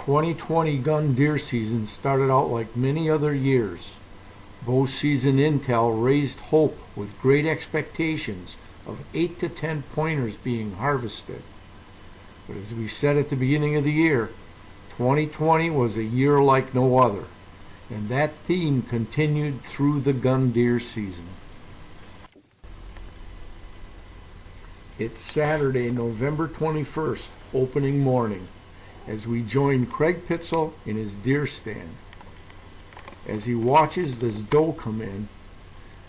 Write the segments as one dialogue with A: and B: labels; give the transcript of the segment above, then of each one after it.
A: 2020 gun deer season started out like many other years. Bow season intel raised hope with great expectations of 8 to 10 pointers being harvested. But as we said at the beginning of the year, 2020 was a year like no other, and that theme continued through the gun deer season. It's Saturday, November 21st, opening morning, as we join Craig Pitzl in his deer stand. As he watches this doe come in,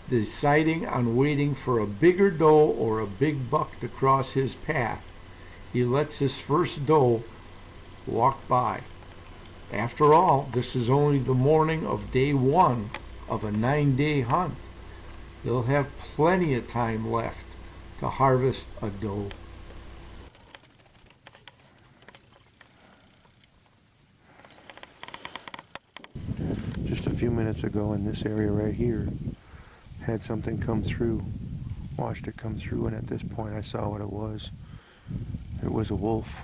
A: deciding on waiting for a bigger doe or a big buck to cross his path, he lets his first doe walk by. After all, this is only the morning of day 1 of a 9-day hunt. They'll have plenty of time left to harvest a doe.
B: Just a few minutes ago in this area right here, had something come through, watched it come through, and at this point I saw what it was. It was a wolf.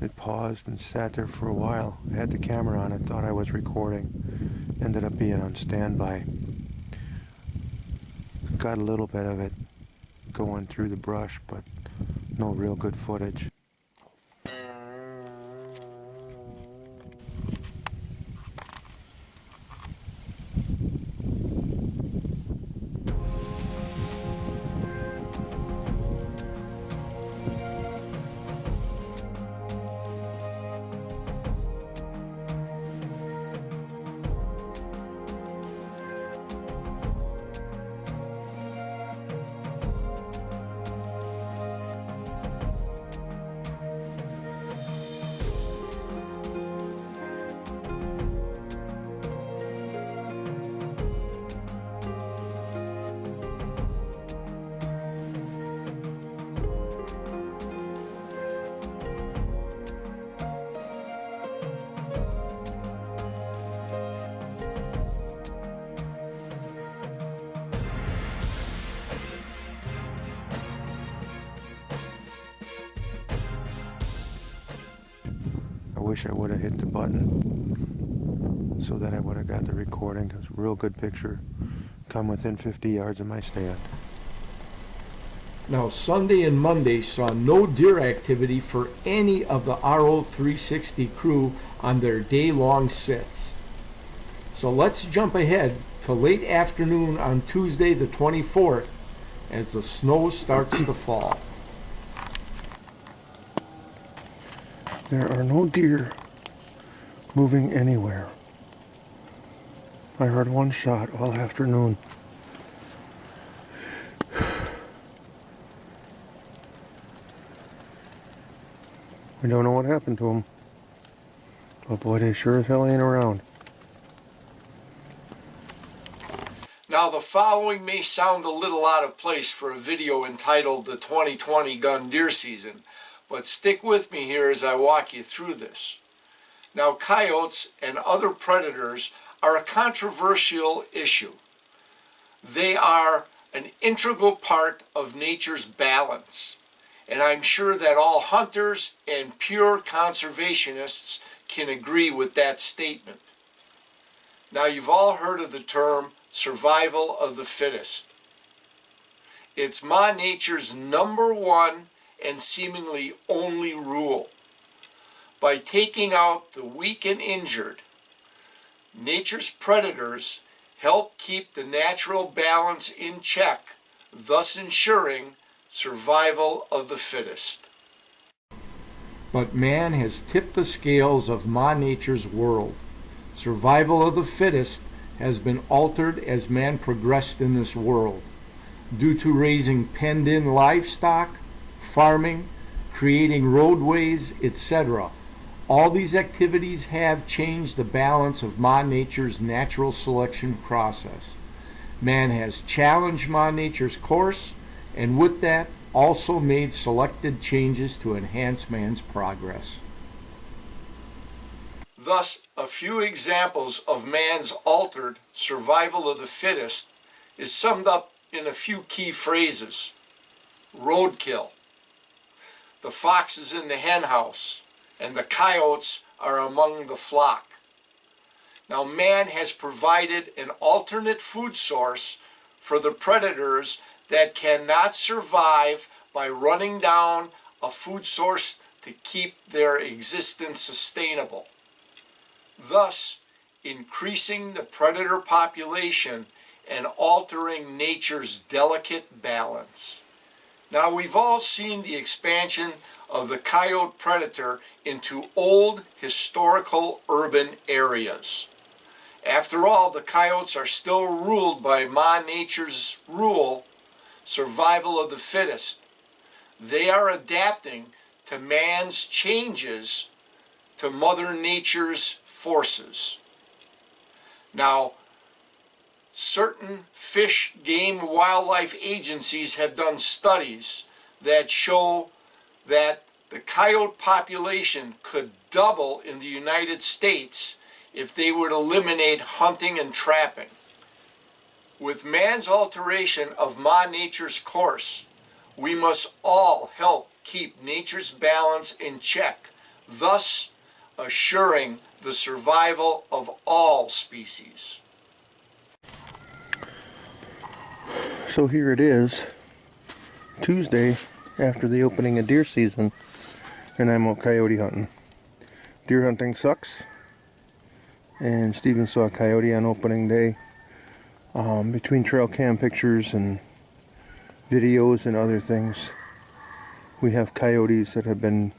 B: It paused and sat there for a while. I had the camera on it, thought I was recording. Ended up being on standby. Got a little bit of it going through the brush, but no real good footage. I wish I would have hit the button so that I would have got the recording. It was a real good picture. Come within 50 yards of my stand.
A: Now, Sunday and Monday saw no deer activity for any of the RO360 crew on their day-long sits. So let's jump ahead to late afternoon on Tuesday the 24th as the snow starts to fall.
B: There are no deer moving anywhere. I heard one shot all afternoon. We don't know what happened to them. But boy, they sure as hell ain't around.
A: Now, the following may sound a little out of place for a video entitled The 2020 Gun Deer Season, but stick with me here as I walk you through this. Now, coyotes and other predators are a controversial issue. They are an integral part of nature's balance, and I'm sure that all hunters and pure conservationists can agree with that statement. Now, you've all heard of the term survival of the fittest. It's Ma Nature's #1 and seemingly only rule. By taking out the weak and injured, nature's predators help keep the natural balance in check, thus ensuring survival of the fittest. But man has tipped the scales of Ma Nature's world. Survival of the fittest has been altered as man progressed in this world, due to raising penned-in livestock, farming, creating roadways, etc. All these activities have changed the balance of Ma Nature's natural selection process. Man has challenged Ma Nature's course, and with that, also made selected changes to enhance man's progress. Thus, a few examples of man's altered survival of the fittest is summed up in a few key phrases. Roadkill. The fox is in the hen house, and the coyotes are among the flock. Now, man has provided an alternate food source for the predators that cannot survive by running down a food source to keep their existence sustainable, thus increasing the predator population and altering nature's delicate balance. Now, we've all seen the expansion of the coyote predator into old historical urban areas. After all, the coyotes are still ruled by Ma Nature's rule, survival of the fittest. They are adapting to man's changes to Mother Nature's forces. Now, certain fish, game, wildlife agencies have done studies that show that the coyote population could double in the United States if they would eliminate hunting and trapping. With man's alteration of Ma Nature's course, we must all help keep nature's balance in check, thus assuring the survival of all species.
B: So here it is, Tuesday after the opening of deer season, and I'm out coyote hunting. Deer hunting sucks, and Steven saw a coyote on opening day. Between trail cam pictures and videos and other things, we have coyotes that have been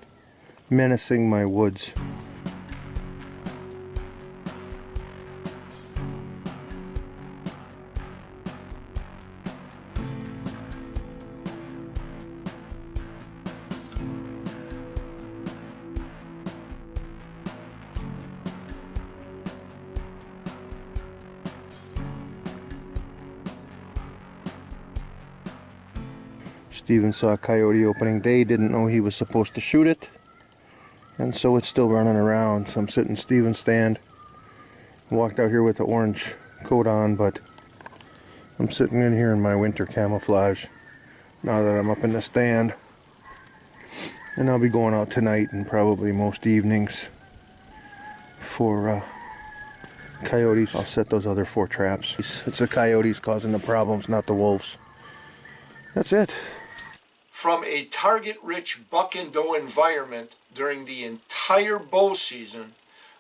B: menacing my woods. Steven saw a coyote opening day, didn't know he was supposed to shoot it, and so it's still running around. So I'm sitting in Steven's stand. Walked out here with the orange coat on, but I'm sitting in here in my winter camouflage now that I'm up in the stand. And I'll be going out tonight and probably most evenings for coyotes. I'll set those other 4 traps. It's the coyotes causing the problems, not the wolves. That's it.
A: From a target-rich buck and doe environment during the entire bow season,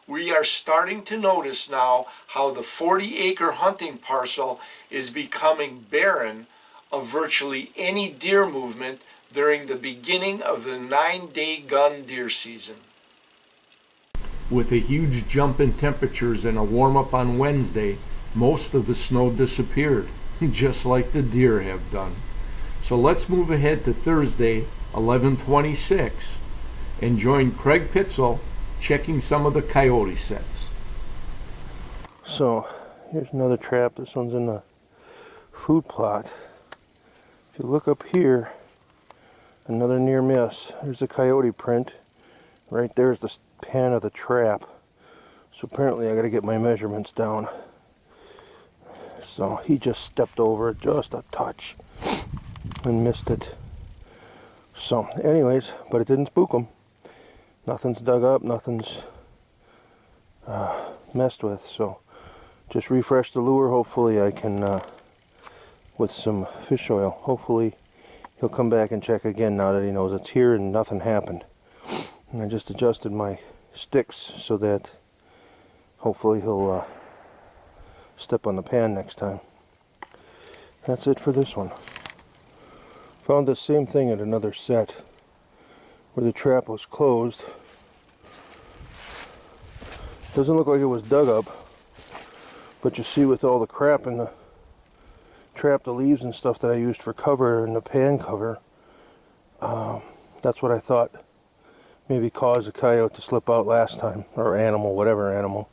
A: we are starting to notice now how the 40-acre hunting parcel is becoming barren of virtually any deer movement during the beginning of the 9-day gun deer season. With a huge jump in temperatures and a warm-up on Wednesday, most of the snow disappeared, just like the deer have done. So let's move ahead to Thursday, 11/26, and join Craig Pitzl checking some of the coyote sets.
B: So here's another trap. This one's in the food plot. If you look up here, another near miss. There's a coyote print. Right there's the pan of the trap. So apparently I got to get my measurements down. So he just stepped over it just a touch and missed it. So anyways, but it didn't spook him. Nothing's dug up, nothing's messed with. So just refresh the lure. Hopefully I can, with some fish oil, hopefully he'll come back and check again now that he knows it's here and nothing happened. And I just adjusted my sticks so that hopefully he'll step on the pan next time. That's it for this one. Found the same thing at another set where the trap was closed. Doesn't look like it was dug up, but you see with all the crap in the trap, the leaves and stuff that I used for cover and the pan cover, that's what I thought maybe caused a coyote to slip out last time, or animal, whatever animal.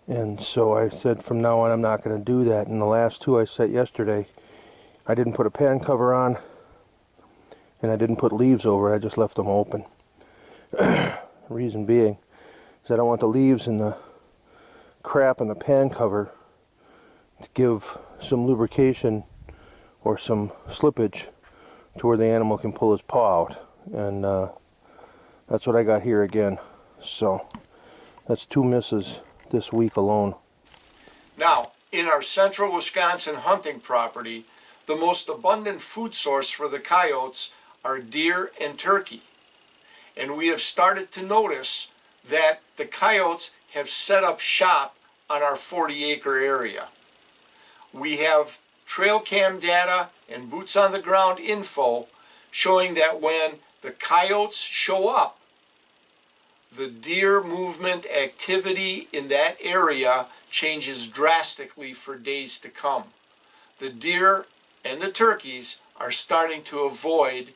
B: And so I said from now on I'm not going to do that. And the last 2 I set yesterday, I didn't put a pan cover on and I didn't put leaves over it. I just left them open. Reason being is I don't want the leaves and the crap in the pan cover to give some lubrication or some slippage to where the animal can pull his paw out. And that's what I got here again. So That's 2 misses this week alone.
A: Now, in our central Wisconsin hunting property, the most abundant food source for the coyotes are deer and turkey. And we have started to notice that the coyotes have set up shop on our 40-acre area. We have trail cam data and boots on the ground info showing that when the coyotes show up, the deer movement activity in that area changes drastically for days to come. The deer and the turkeys are starting to avoid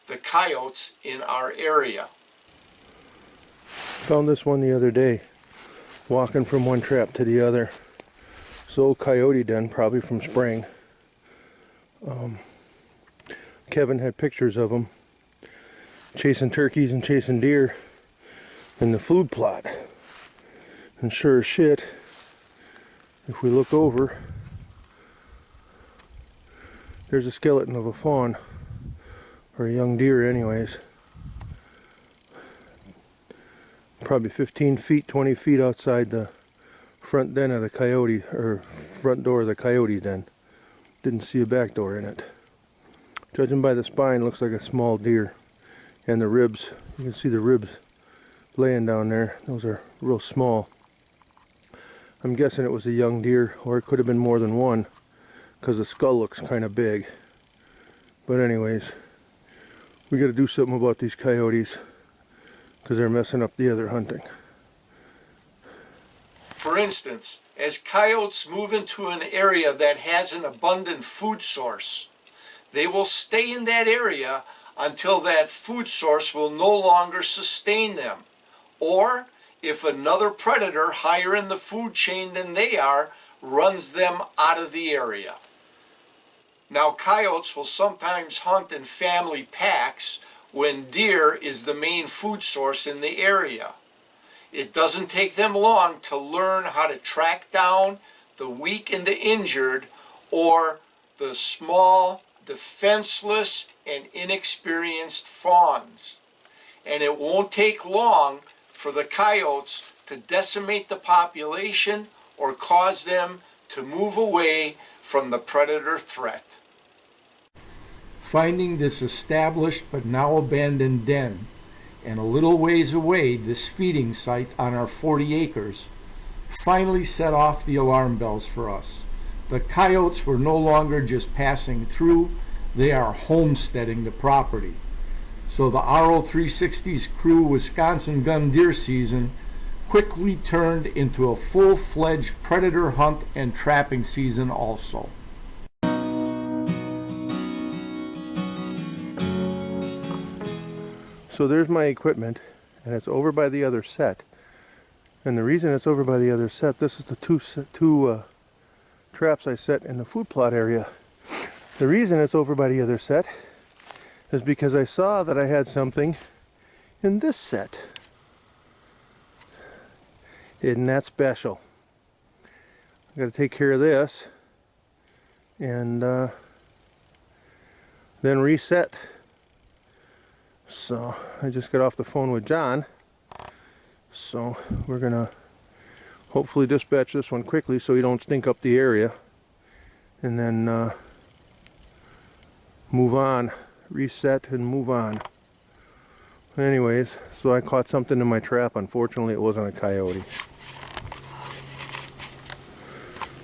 A: the coyotes in our area.
B: Found this one the other day, walking from one trap to the other. It's an old coyote den, probably from spring. Kevin had pictures of them chasing turkeys and chasing deer in the food plot. And sure as shit, if we look over, there's a skeleton of a fawn, or a young deer anyways. Probably 15 feet, 20 feet outside the front den of the coyote, or front door of the coyote den. Didn't see a back door in it. Judging by the spine, looks like a small deer. And the ribs, you can see the ribs laying down there. Those are real small. I'm guessing it was a young deer, or it could have been more than one, because the skull looks kind of big. But anyways, we got to do something about these coyotes, because they're messing up the other hunting.
A: For instance, as coyotes move into an area that has an abundant food source, they will stay in that area until that food source will no longer sustain them. Or if another predator higher in the food chain than they are runs them out of the area. Now, coyotes will sometimes hunt in family packs when deer is the main food source in the area. It doesn't take them long to learn how to track down the weak and the injured, or the small, defenseless, and inexperienced fawns. And it won't take long for the coyotes to decimate the population or cause them to move away from the predator threat. Finding this established but now abandoned den, and a little ways away this feeding site on our 40 acres, finally set off the alarm bells for us. The coyotes were no longer just passing through, they are homesteading the property. So the RO360's crew Wisconsin gun deer season quickly turned into a full-fledged predator hunt and trapping season also.
B: So there's my equipment, and it's over by the other set. And the reason it's over by the other set, this is the two traps I set in the food plot area. The reason it's over by the other set is because I saw that I had something in this set. Isn't that special? I got to take care of this and then reset. So I just got off the phone with John, so we're gonna hopefully dispatch this one quickly so we don't stink up the area, and then move on, reset and move on. Anyways, so I caught something in my trap. Unfortunately, it wasn't a coyote.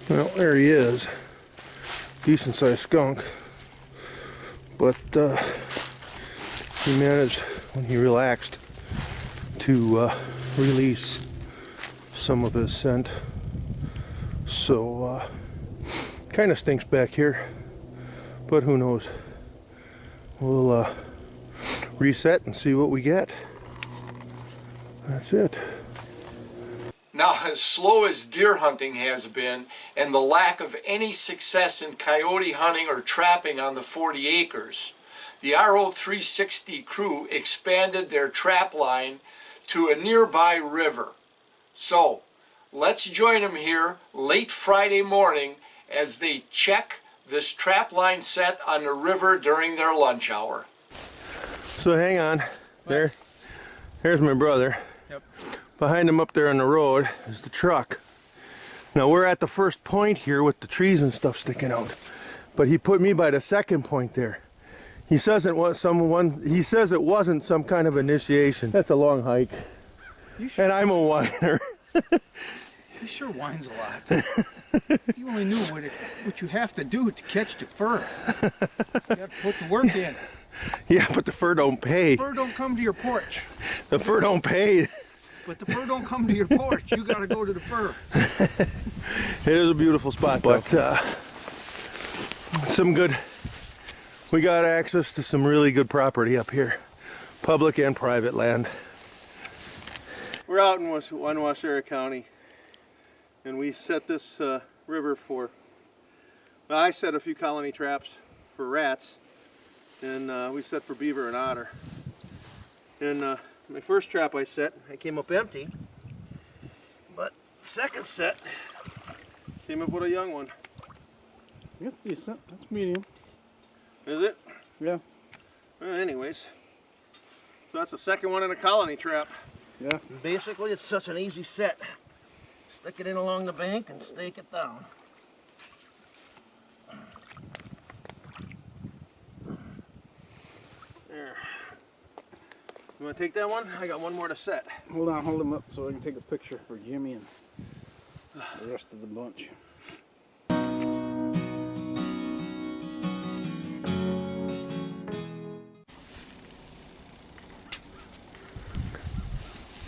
B: Well, there he is. Decent sized skunk, but he managed, when he relaxed, to release some of his scent. So kind of stinks back here, but who knows. We'll reset and see what we get. That's it.
A: Now, as slow as deer hunting has been, and the lack of any success in coyote hunting or trapping on the 40 acres, the RO360 crew expanded their trap line to a nearby river. So, let's join them here late Friday morning as they check this trap line set on the river during their lunch hour.
B: So hang on. There's my brother.
C: Yep.
B: Behind him up there on the road is the truck. Now we're at the first point here with the trees and stuff sticking out. But he put me by the second point there. He says it was he says it wasn't some kind of initiation. That's a long hike.
C: Sure?
B: And I'm a whiner.
C: He sure whines a lot. If you only knew what you have to do to catch the fur. You have to put the work in.
B: Yeah, but the fur don't pay.
C: The fur don't come to your porch.
B: The fur don't pay.
C: But the fur don't come to your porch. You gotta go to the fur.
B: It is a beautiful spot, but some good. We got access to some really good property up here, public and private land. We're out in Wasera County, and we set this river for. Well, I set a few colony traps for rats, and we set for beaver and otter. And my first trap I came up empty, but the second set came up with a young one.
D: Yep, decent. That's medium.
B: Is it?
D: Yeah.
B: Well, anyways, so that's the second one in a colony trap.
D: Yeah.
B: Basically, it's such an easy set. Stick it in along the bank and stake it down. There. You want to take that one? I got one more to set.
D: Hold on, hold him up so I can take a picture for Jimmy and the rest of the bunch.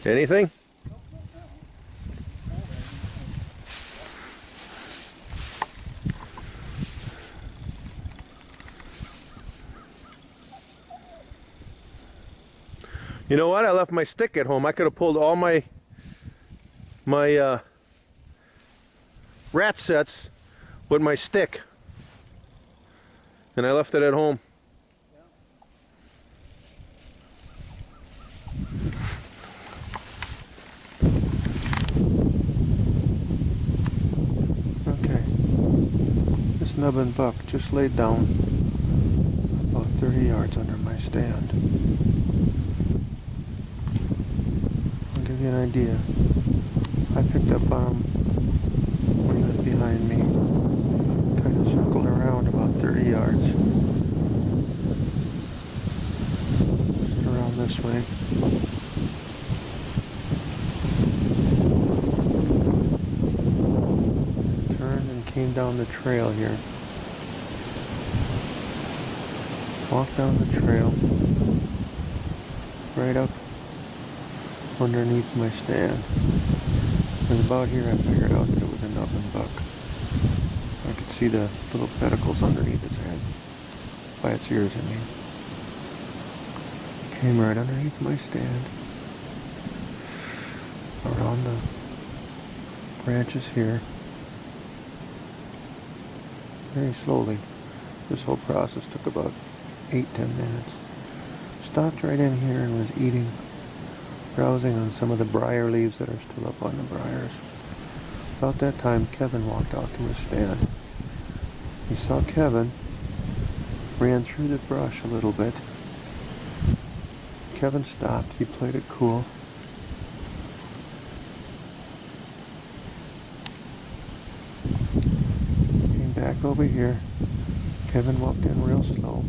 B: Anything? You know what? I left my stick at home. I could have pulled all my rat sets with my stick, and I left it at home. Okay, this nubbin buck just laid down about 30 yards under my stand. I'll give you an idea. I picked up on him when he was behind me. Kind of circled around about 30 yards. Just around this way. Turned and came down the trail here. Walked down the trail. Right up underneath my stand. And about here I figured out that it was a nubbin buck. I could see the little pedicles underneath its head. By its ears, I mean. Came right underneath my stand. Around the branches here. Very slowly. This whole process took about 8-10 minutes. Stopped right in here and was eating, browsing on some of the briar leaves that are still up on the briars. About that time, Kevin walked out to his stand. He saw Kevin, ran through the brush a little bit. Kevin stopped. He played it cool. Came back over here. Kevin walked in real slow.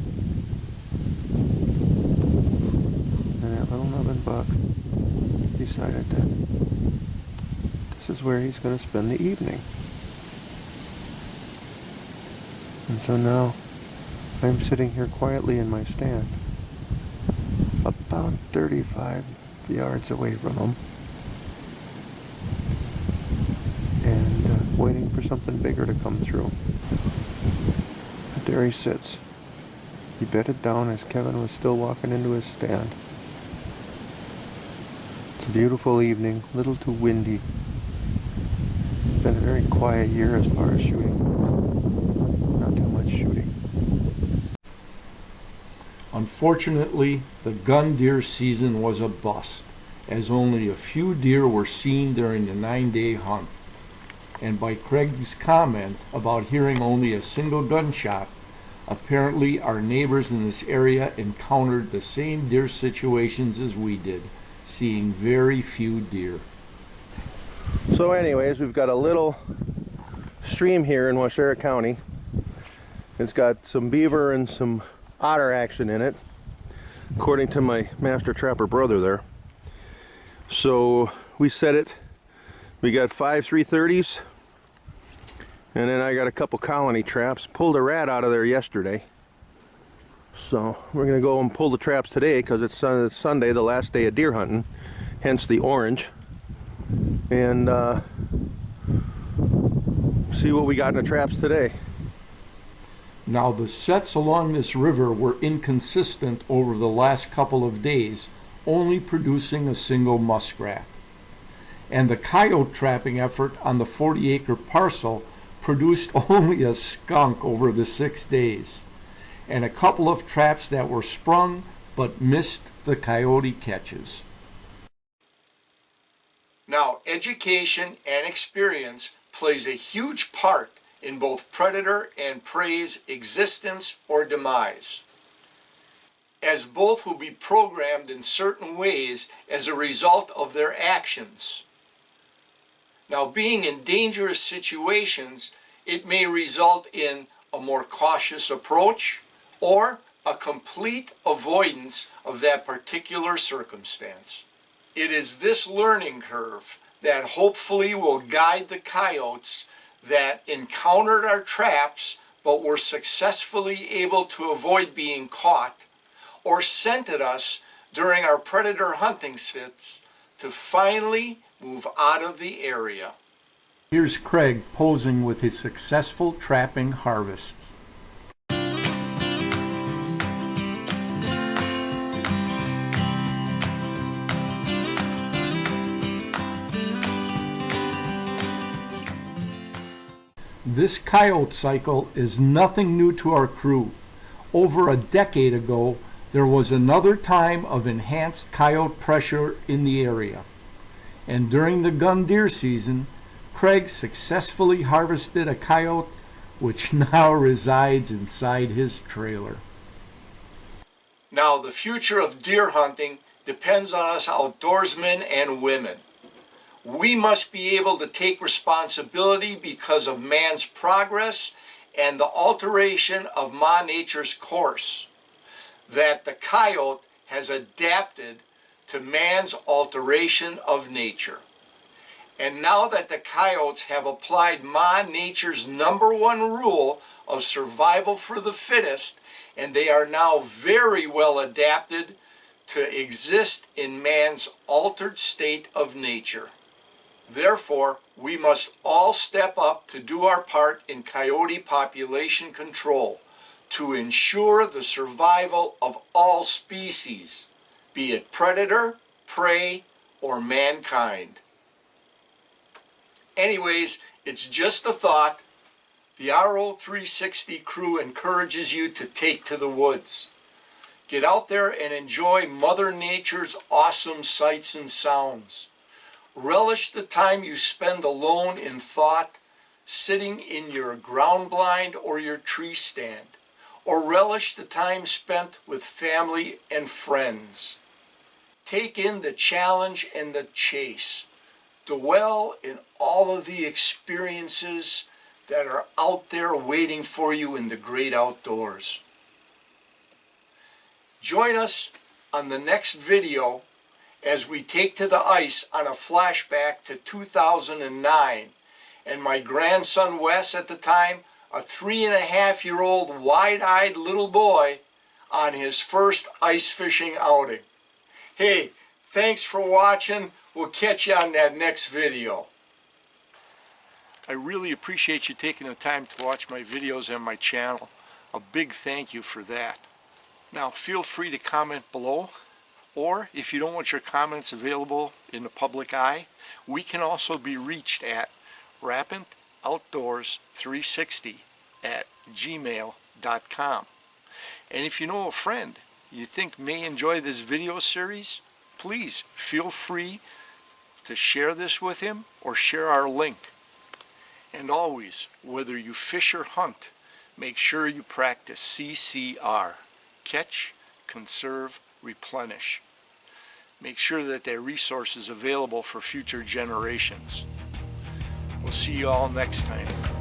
B: And that little nubbin buck decided that this is where he's going to spend the evening. And so now I'm sitting here quietly in my stand, about 35 yards away from him, and waiting for something bigger to come through. But there he sits. He bedded down as Kevin was still walking into his stand. It's a beautiful evening, a little too windy. It's been a very quiet year as far as shooting. Not too much shooting.
A: Unfortunately, the gun deer season was a bust, as only a few deer were seen during the 9-day hunt. And by Craig's comment about hearing only a single gunshot, apparently our neighbors in this area encountered the same deer situations as we did, seeing very few deer.
B: So anyways, we've got a little stream here in Washera County. It's got some beaver and some otter action in it, according to my master trapper brother there. So we set it. We got 5 330s, and then I got a couple colony traps. Pulled a rat out of there yesterday. So we're gonna go and pull the traps today because it's Sunday, the last day of deer hunting, hence the orange. And see what we got in the traps today.
A: Now the sets along this river were inconsistent over the last couple of days, only producing a single muskrat. And the coyote trapping effort on the 40-acre parcel produced only a skunk over the 6 days, and a couple of traps that were sprung but missed the coyote catches. Now, education and experience plays a huge part in both predator and prey's existence or demise, as both will be programmed in certain ways as a result of their actions. Now, being in dangerous situations, it may result in a more cautious approach or a complete avoidance of that particular circumstance. It is this learning curve that hopefully will guide the coyotes that encountered our traps but were successfully able to avoid being caught, or scented us during our predator hunting sits, to finally move out of the area. Here's Craig posing with his successful trapping harvests. This coyote cycle is nothing new to our crew. Over a decade ago, there was another time of enhanced coyote pressure in the area. And during the gun deer season, Craig successfully harvested a coyote which now resides inside his trailer. Now, the future of deer hunting depends on us outdoorsmen and women. We must be able to take responsibility because of man's progress and the alteration of Ma Nature's course, that the coyote has adapted to man's alteration of nature. And now that the coyotes have applied Ma Nature's #1 rule of survival for the fittest, and they are now very well adapted to exist in man's altered state of nature. Therefore, we must all step up to do our part in coyote population control to ensure the survival of all species, be it predator, prey, or mankind. Anyways, it's just a thought. The RO360 crew encourages you to take to the woods. Get out there and enjoy Mother Nature's awesome sights and sounds. Relish the time you spend alone in thought, sitting in your ground blind or your tree stand, or relish the time spent with family and friends. Take in the challenge and the chase. Dwell in all of the experiences that are out there waiting for you in the great outdoors. Join us on the next video as we take to the ice on a flashback to 2009, and my grandson Wes, at the time a 3.5-year-old wide-eyed little boy, on his first ice fishing outing. Hey, thanks for watching. We'll catch you on that next video. I really appreciate you taking the time to watch my videos and my channel. A big thank you for that. Now feel free to comment below, or if you don't want your comments available in the public eye, we can also be reached at rapintoutdoors360@gmail.com. And if you know a friend you think may enjoy this video series, please feel free to share this with him or share our link. And always, whether you fish or hunt, make sure you practice CCR. Catch, conserve, replenish. Make sure that there are resources available for future generations. We'll see you all next time.